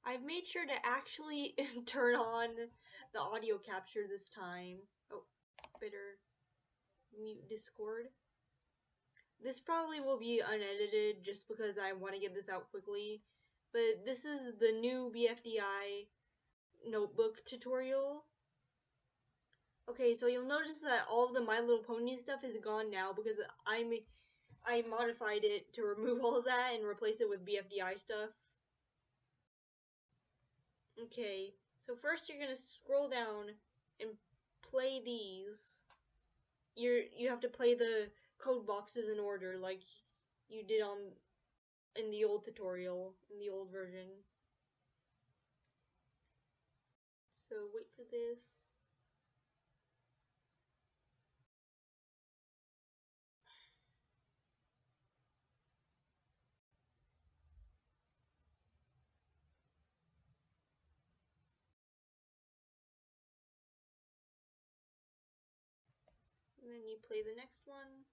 I've made sure to actually turn on the audio capture this time. Oh, better mute Discord. This probably will be unedited just because I want to get this out quickly. But this is the new Bfdi notebook tutorial. Okay, so you'll notice that all of the My Little Pony stuff is gone now because I modified it to remove all of that and replace it with Bfdi stuff. Okay, so first you're gonna scroll down and play these. You have to play the code boxes in order like you did in the old tutorial, in the old version. So wait for this. And then you play the next one.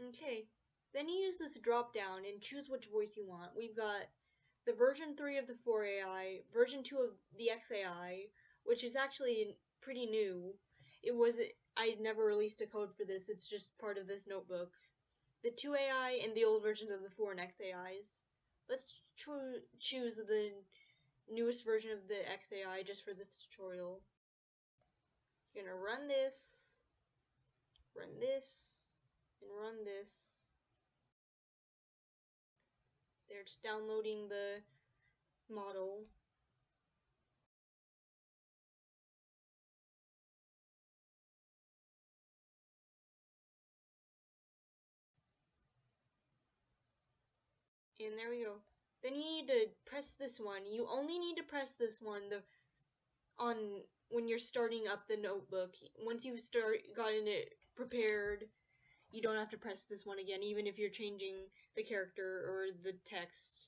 Okay, then you use this drop down and choose which voice you want. We've got the version 3 of the 4AI, version 2 of the XAI, which is actually pretty new. I never released a code for this, it's just part of this notebook. The 2AI and the old versions of the 4 and XAIs. Let's choose the newest version of the XAI just for this tutorial. You're gonna run this, and run this. There, it's downloading the model. And there we go. Then you need to press this one. You only need to press this one when you're starting up the notebook. Once you've gotten it prepared, you don't have to press this one again, even if you're changing the character or the text.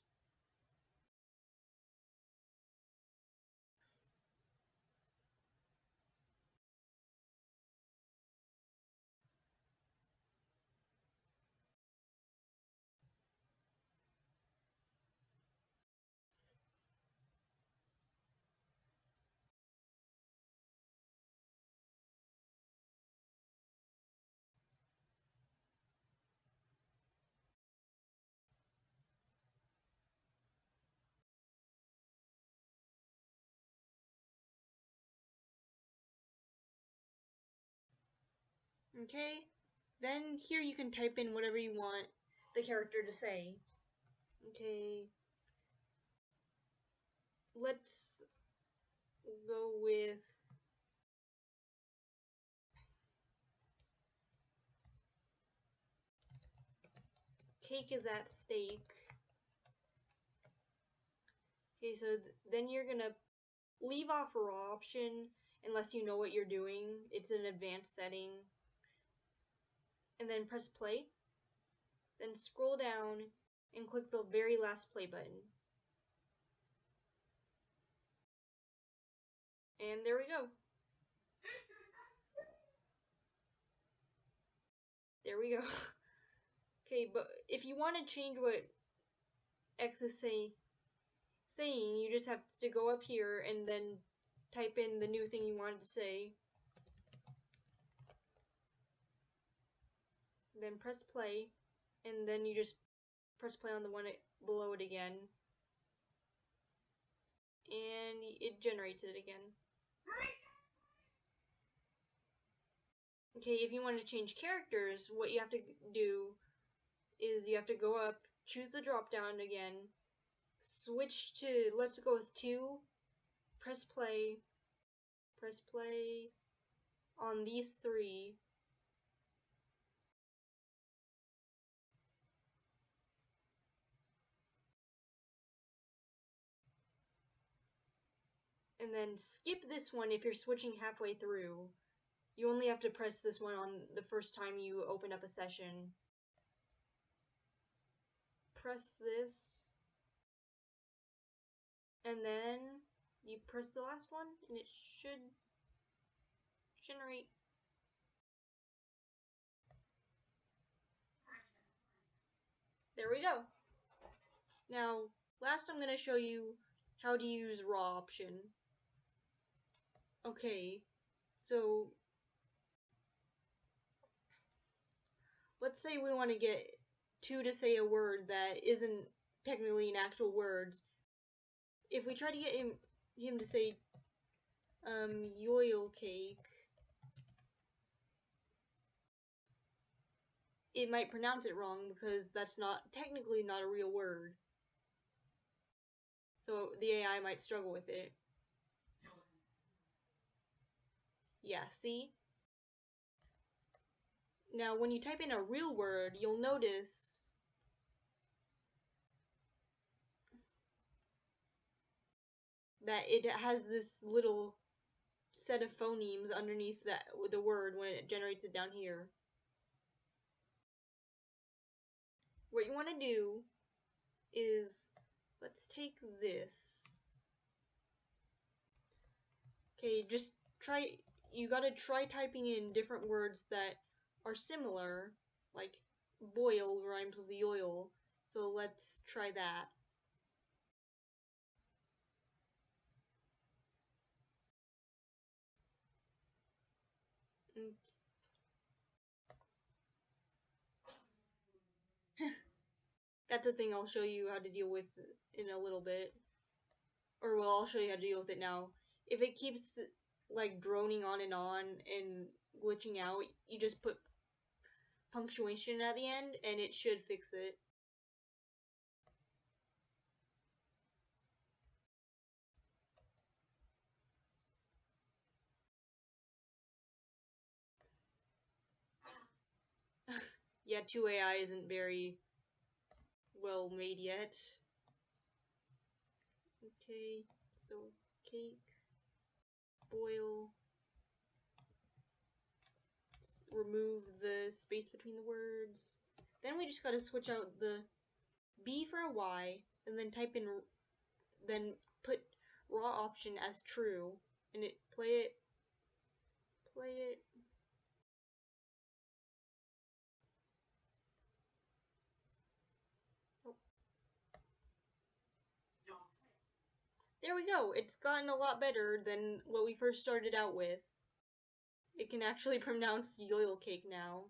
Okay? Then here you can type in whatever you want the character to say. Okay. Let's go with cake is at stake. Okay, so then you're gonna leave off raw option unless you know what you're doing. It's an advanced setting. And then press play. Then scroll down and click the very last play button. And there we go. There we go. Okay, but if you want to change what X is saying, you just have to go up here and then type in the new thing you wanted to say. Then press play, and then you just press play on the one below it again. And it generates it again. Okay, if you want to change characters, what you have to do is you have to go up, choose the drop down again, switch to let's go with 2, press play on these 3. And then skip this one if you're switching halfway through. You only have to press this one on the first time you open up a session. Press this. And then you press the last one, and it should generate. There we go. Now, last I'm going to show you how to use raw option. Okay, so let's say we want to get 2 to say a word that isn't technically an actual word. If we try to get him to say yoil cake, it might pronounce it wrong because that's technically not a real word. So the AI might struggle with it. Yeah, see? Now when you type in a real word, you'll notice that it has this little set of phonemes underneath the word when it generates it down here. What you want to do is, let's take this. Okay, just try, you gotta try typing in different words that are similar, like boil rhymes with yoil, so let's try that. That's a thing I'll show you how to deal with in a little bit. Or, well, I'll show you how to deal with it now. If it keeps, like, droning on and glitching out, you just put punctuation at the end, and it should fix it. Yeah, 2AI isn't very well made yet. Okay, so cake, boil, remove the space between the words. Then we just gotta switch out the B for a Y, and then type in, then put raw option as true, and play it. Oh. There we go. It's gotten a lot better than what we first started out with. It can actually pronounce yoil cake now.